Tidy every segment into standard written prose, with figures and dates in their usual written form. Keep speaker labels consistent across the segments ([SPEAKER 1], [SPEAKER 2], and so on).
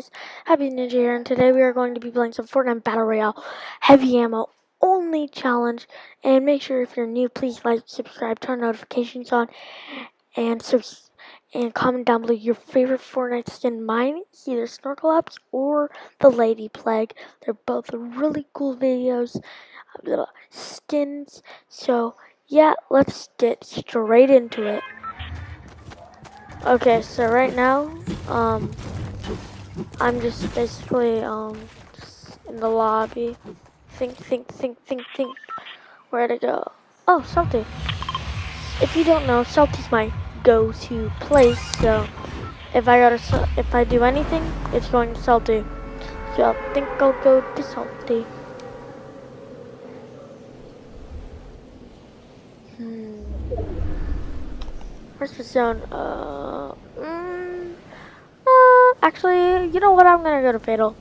[SPEAKER 1] guys? Happy Ninja here, and today we are going to be playing some Fortnite Battle Royale Heavy Ammo Only Challenge. And make sure if you're new, please like, subscribe, turn notifications on, and comment down below your favorite Fortnite skin. Mine is either Snorkel Ops or the Lady Plague. They're both really cool videos, little skins. So yeah, let's get straight into it. Okay, so right now, I'm just basically, just in the lobby. Think. Where to go? Oh, Salty. If you don't know, Salty's my go-to place, so if I do anything, it's going to Salty. So I think I'll go to Salty. Where's the zone? Actually, you know what? I'm gonna go to Fatal.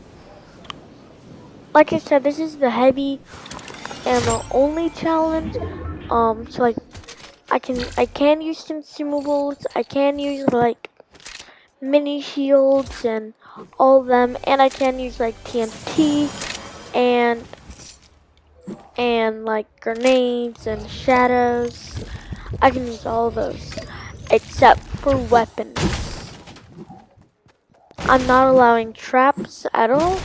[SPEAKER 1] Like I said, this is the heavy ammo only challenge. So like, I can use consumables. I can use like mini shields and all of them, and I can use like TNT and like grenades and shadows. I can use all of those except for weapons. I'm not allowing traps at all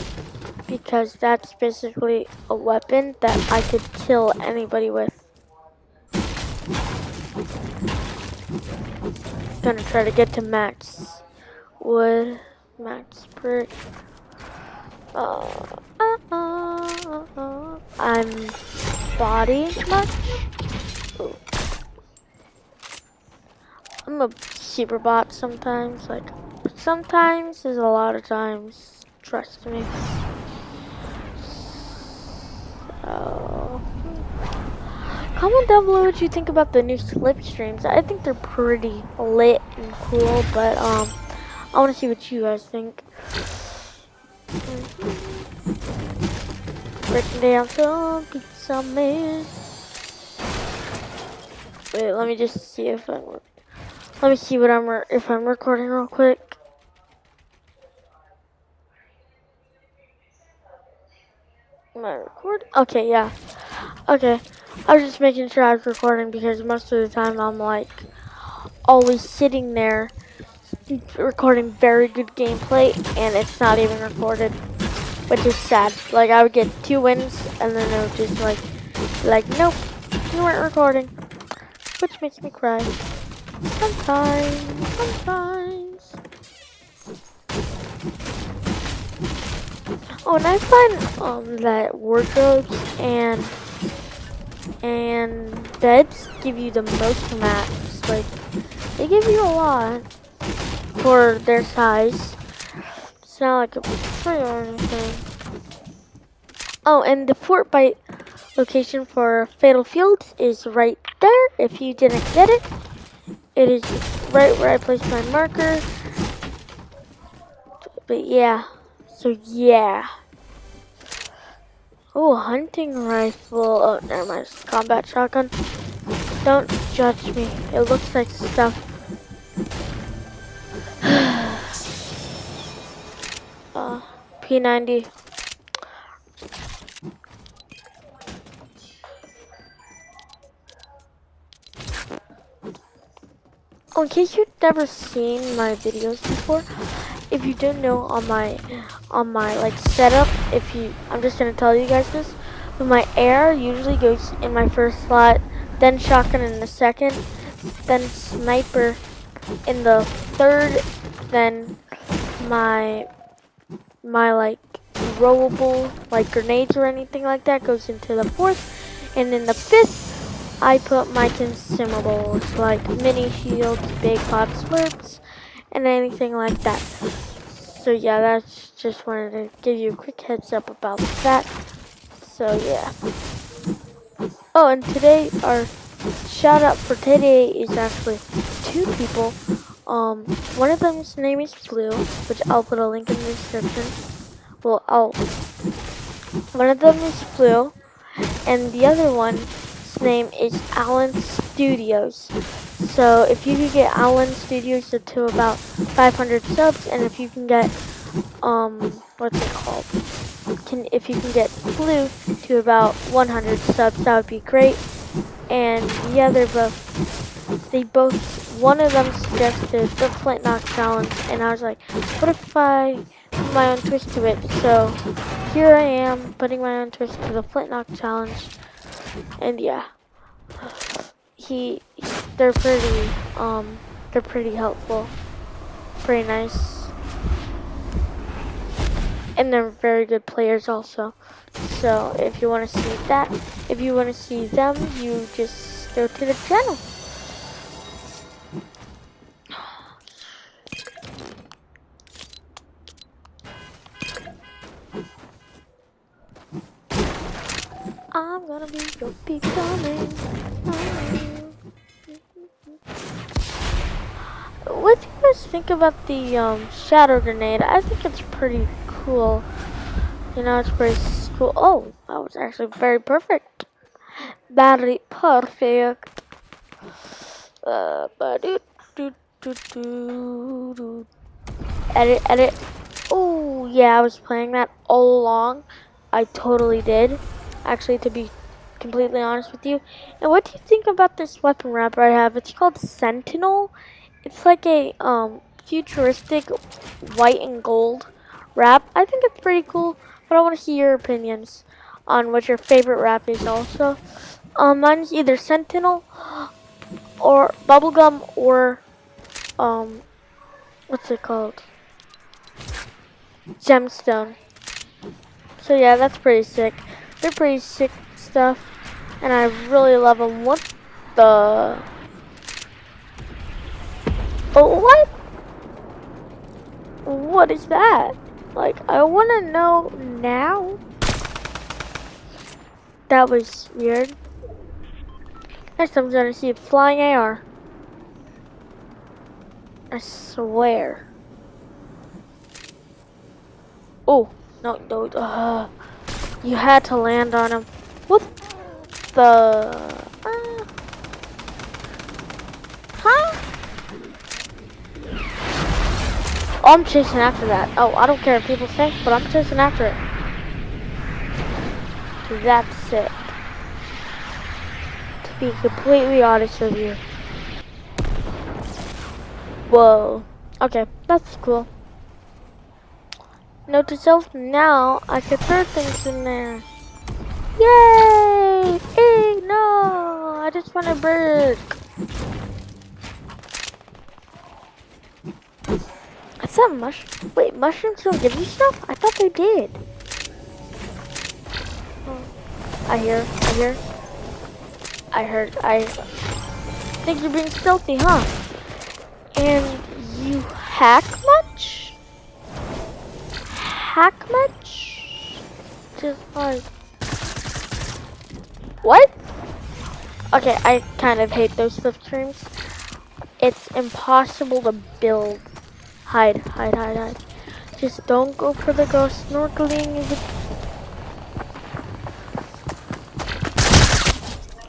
[SPEAKER 1] because that's basically a weapon that I could kill anybody with. Gonna try to get to max wood, max brick. I'm body much. Ooh. I'm a super bot sometimes, like sometimes is a lot of times. Trust me. So, comment down below what you think about the new slipstreams. I think they're pretty lit and cool, but I want to see what you guys think. Breaking down some pizza man. Wait, let me just see if I'm. Let me see what if I'm recording real quick. Am I recording? Okay, yeah. Okay, I was just making sure I was recording because most of the time I'm like always sitting there recording very good gameplay and it's not even recorded, which is sad. Like I would get 2 wins and then it would just like nope, you weren't recording, which makes me cry. Sometimes. Oh, and I find that wardrobes and beds give you the most maps. Like they give you a lot for their size. It's not like a free or anything. Oh, and the Fort Bite location for Fatal Fields is right there. If you didn't get it, it is right where I placed my marker. But yeah, so yeah. Oh, hunting rifle. Oh, never mind. It's combat shotgun. Don't judge me. It looks like stuff. P90. Oh, in case you've never seen my videos before, if you didn't know on my like setup, I'm just gonna tell you guys this. But my air usually goes in my first slot, then shotgun in the second, then sniper in the third, then my like rollable like grenades or anything like that goes into the fourth, and in the fifth I put my consumables like mini shields, big pot slurps, and anything like that. So yeah, that's just wanted to give you a quick heads up about that. So yeah. Oh, and today our shout out for today is actually 2 people. One of them's name is Flu, which I'll put a link in the description. Well, one of them is Flu, and the other one's name is Alan Studios. So if you could get Alan Studios to about 500 subs, and if you can get what's it called? If you can get Blue to about 100 subs, that would be great. And yeah, one of them suggested the Flint Knock Challenge, and I was like, what if I put my own twist to it? So here I am, putting my own twist to the Flint Knock Challenge, and yeah, they're pretty helpful, pretty nice, and they're very good players also. So if you want to see that, if you want to see them, you just go to the channel. I'm gonna be your becoming. What do you guys think about the shadow grenade? I think it's pretty cool. You know, it's pretty cool. Oh, that was actually very perfect. Very perfect. Edit. Oh, yeah, I was playing that all along. I totally did. Actually, to be completely honest with you. And what do you think about this weapon wrap I have? It's called Sentinel. It's like a futuristic white and gold wrap. I think it's pretty cool, but I want to see your opinions on what your favorite wrap is also. Mine's either Sentinel or Bubblegum or what's it called? Gemstone. So yeah, that's pretty sick. They're pretty sick stuff, and I really love them. What the? Oh, what? What is that? Like, I want to know now. That was weird. Next I'm gonna see a flying AR. I swear. Oh, no. You had to land on him. What the? Huh? Oh, I'm chasing after that. Oh, I don't care what people say, but I'm chasing after it. That's it. To be completely honest with you. Whoa. Okay, that's cool. Note to self, now I can throw things in there. Yay! Hey, no! I just want a brick. I saw mushroom. Wait, mushrooms don't give you stuff? I thought they did. Oh. I think you're being stealthy, huh? And you hack much? Hack much? Just like... What? Okay, I kind of hate those flip streams. It's impossible to build. Hide. Just don't go for the ghost snorkeling.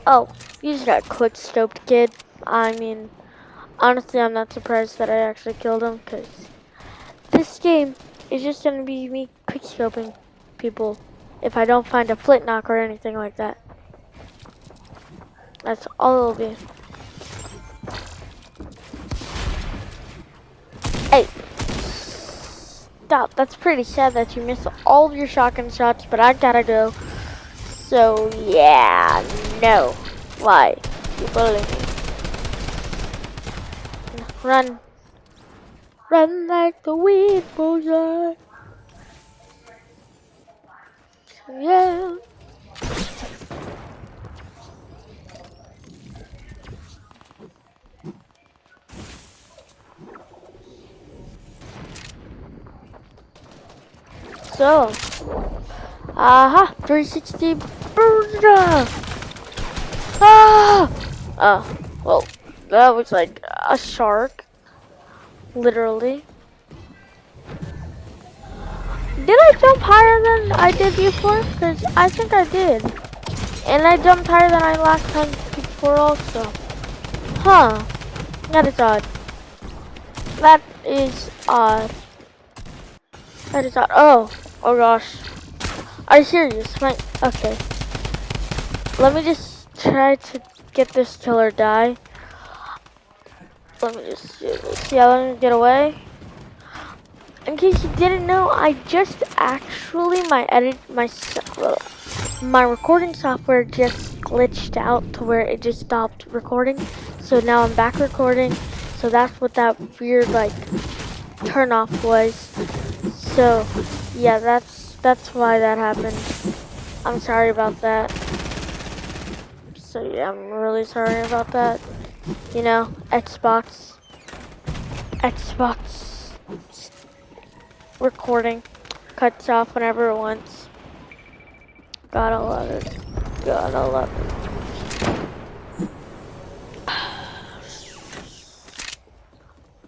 [SPEAKER 1] Oh, you just got quick scoped, kid. I mean, honestly, I'm not surprised that I actually killed him, because this game is just going to be me quick scoping people if I don't find a flint knock or anything like that. That's all it'll be. Hey, stop. That's pretty sad that you missed all of your shotgun shots, but I gotta go. So, yeah, no. Why? You bully me. Run. Run like the wind bullseye. Yeah. So, 360 burger. Well, that was like a shark, literally. Did I jump higher than I did before? Because I think I did. And I jumped higher than I last time before also. Huh. That is odd. That is odd. That is out. Oh, oh gosh. Are you serious? Okay. Let me just try to get this till or die. Let me just do this. Yeah, let me get away. In case you didn't know, I just actually my recording software just glitched out to where it just stopped recording. So now I'm back recording. So that's what that weird like turn off was. So yeah, that's why that happened. I'm sorry about that. So yeah, I'm really sorry about that. You know, Xbox recording cuts off whenever it wants. Gotta love it. Gotta love it.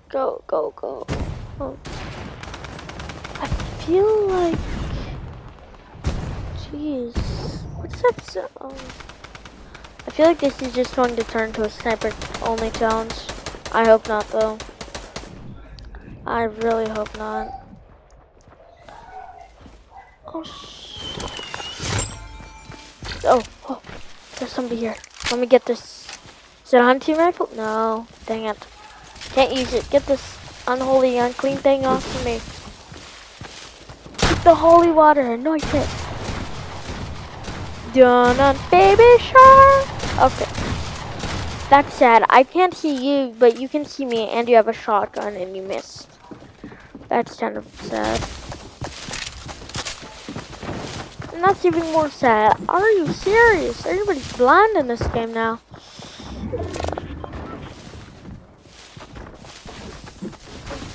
[SPEAKER 1] Go, go, go. Oh. I feel like... Jeez. What's that sound? I feel like this is just going to turn to a sniper only challenge. I hope not though. I really hope not. Oh, oh, there's somebody here. Let me get this. Is it a hunting rifle? No, dang it. Can't use it. Get this unholy, unclean thing off of me. Keep the holy water, anoint it. Dun baby shark. Okay. That's sad. I can't see you, but you can see me, and you have a shotgun, and you missed. That's kind of sad. And that's even more sad. Are you serious? Everybody's blind in this game now.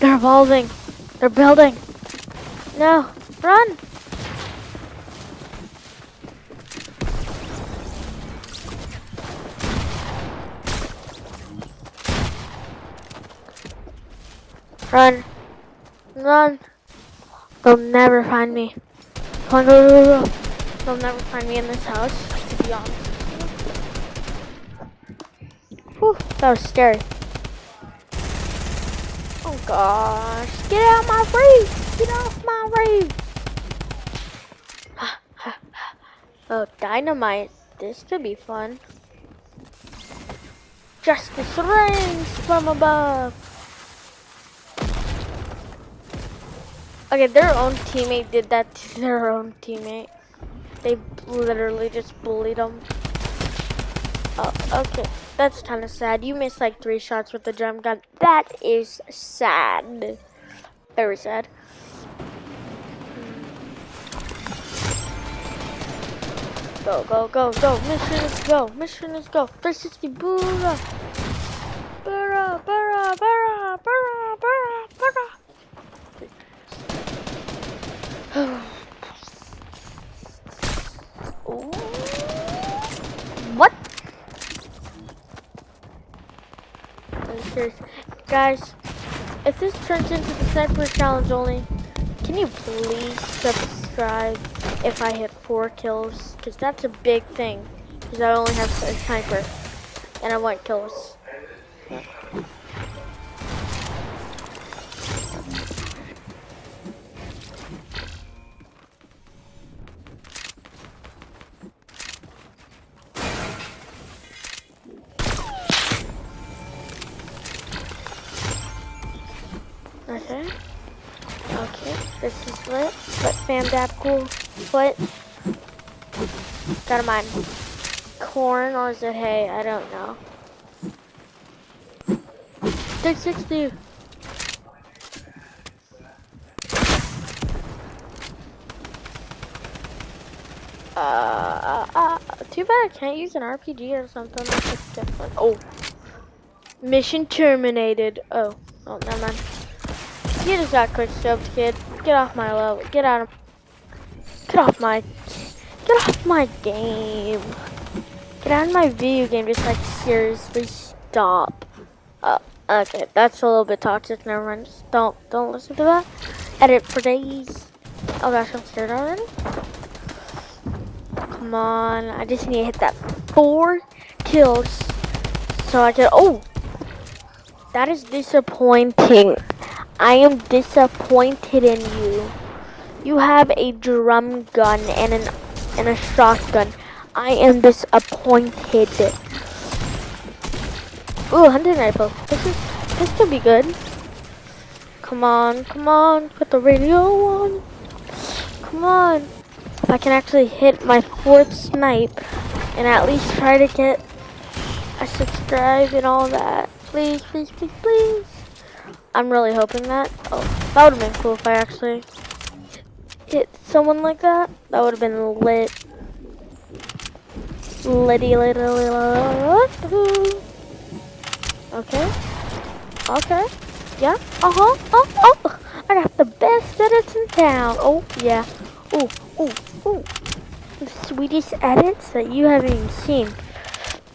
[SPEAKER 1] They're evolving. They're building. No. Run. Run. Run. They'll never find me. Come on, go, go, go. They'll never find me in this house, to be honest. Whew, that was scary. Oh gosh. Get out of my reach. Get off my reach. Oh, dynamite. This could be fun. Justice reigns from above. Okay, their own teammate did that to their own teammate. They literally just bullied them. Oh, okay. That's kind of sad. You missed like 3 shots with the drum gun. That is sad. Very sad. Go, go, go, go. Mission is go. Mission is go. 360. Boora. Boora, boora, boora, boora, boora, boora. What? Guys, if this turns into the sniper challenge only, can you please subscribe if I hit 4 kills? Because that's a big thing. Because I only have a sniper and I want kills. Okay. Okay, this is lit. But fam dad cool. What? Got a mine. Corn or is it hay? I don't know. 660. Too bad I can't use an RPG or something. That's different. Oh. Mission terminated. Oh, never mind. You just got quick scoped, kid. Get off my level. Get off my game. Get out of my video game. Just like seriously stop. Okay, that's a little bit toxic. Never mind. Just don't listen to that. Edit for days. Oh gosh, I'm scared already. Come on, I just need to hit that 4 kills so I can. Oh, that is disappointing. I am disappointed in you. You have a drum gun and a shotgun. I am disappointed. Ooh, hunting rifle. This could be good. Come on, put the radio on. Come on. If I can actually hit my 4th snipe and at least try to get a subscribe and all that. Please, please, please, please. I'm really hoping that. Oh, that would have been cool if I actually hit someone like that. That would have been lit. Litty, lit. Okay. Okay. Yeah. Oh. I got the best edits in town. Oh, yeah. Ooh. The sweetest edits that you haven't even seen.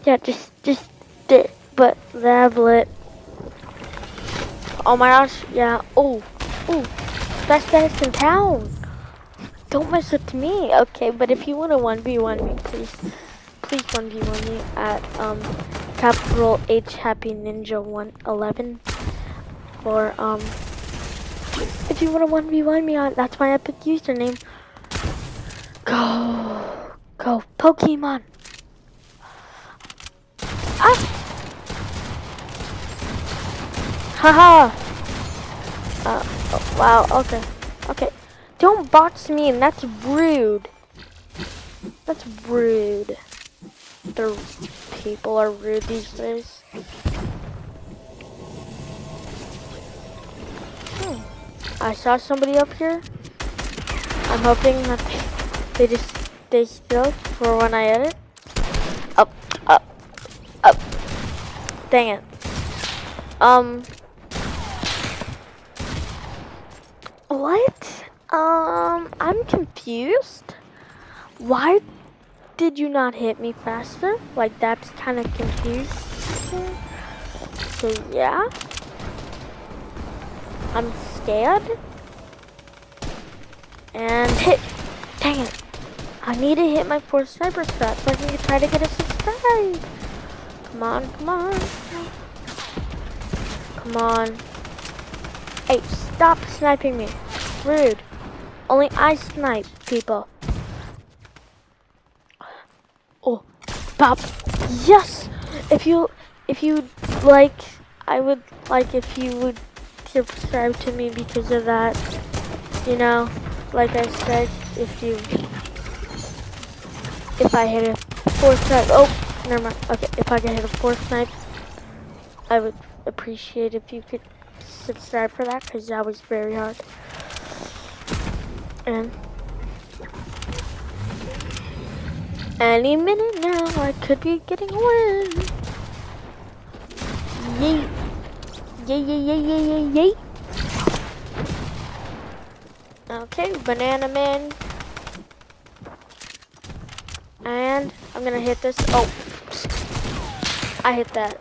[SPEAKER 1] Yeah, just but that lit. Oh my gosh. Yeah. Ooh. Best edits in town. Don't mess with me. Okay, but if you want to 1v1 me, please 1v1 me at capital H Happy Ninja 111 or if you want to 1v1 me on, that's my epic username. Go Pokemon. Ah. Haha. Oh, wow. Okay. Don't box me in. That's rude. The people are rude these days. I saw somebody up here. I'm hoping that they just stay still for when I edit. Up. Dang it. What? I'm confused. Why did you not hit me faster? Like, that's kind of confusing. So, yeah. I'm scared. And hit. Dang it. I need to hit my 4th sniper strat so I can try to get a subscribe. Come on. Hey, stop sniping me. Rude. Only I snipe people. Oh, pop. Yes. If you like, I would like if you would subscribe to me because of that. You know, like I said, if I hit a 4th snipe. Oh, never mind. Okay, if I can hit a 4th snipe, I would appreciate if you could subscribe for that because that was very hard. And any minute now, I could be getting a win. Yay. Okay, Banana Man. And I'm gonna hit this. Oh, I hit that.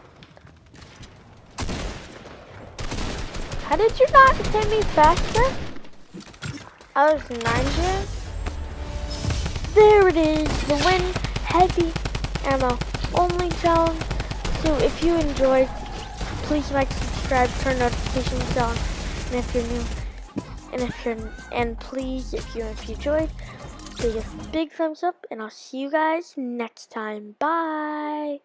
[SPEAKER 1] How did you not hit me faster? I was 90. There it is, the win. Heavy ammo only zone. So if you enjoyed, please like, subscribe, turn notifications on, and if you're new, and please, if you enjoyed, give a big thumbs up, and I'll see you guys next time. Bye.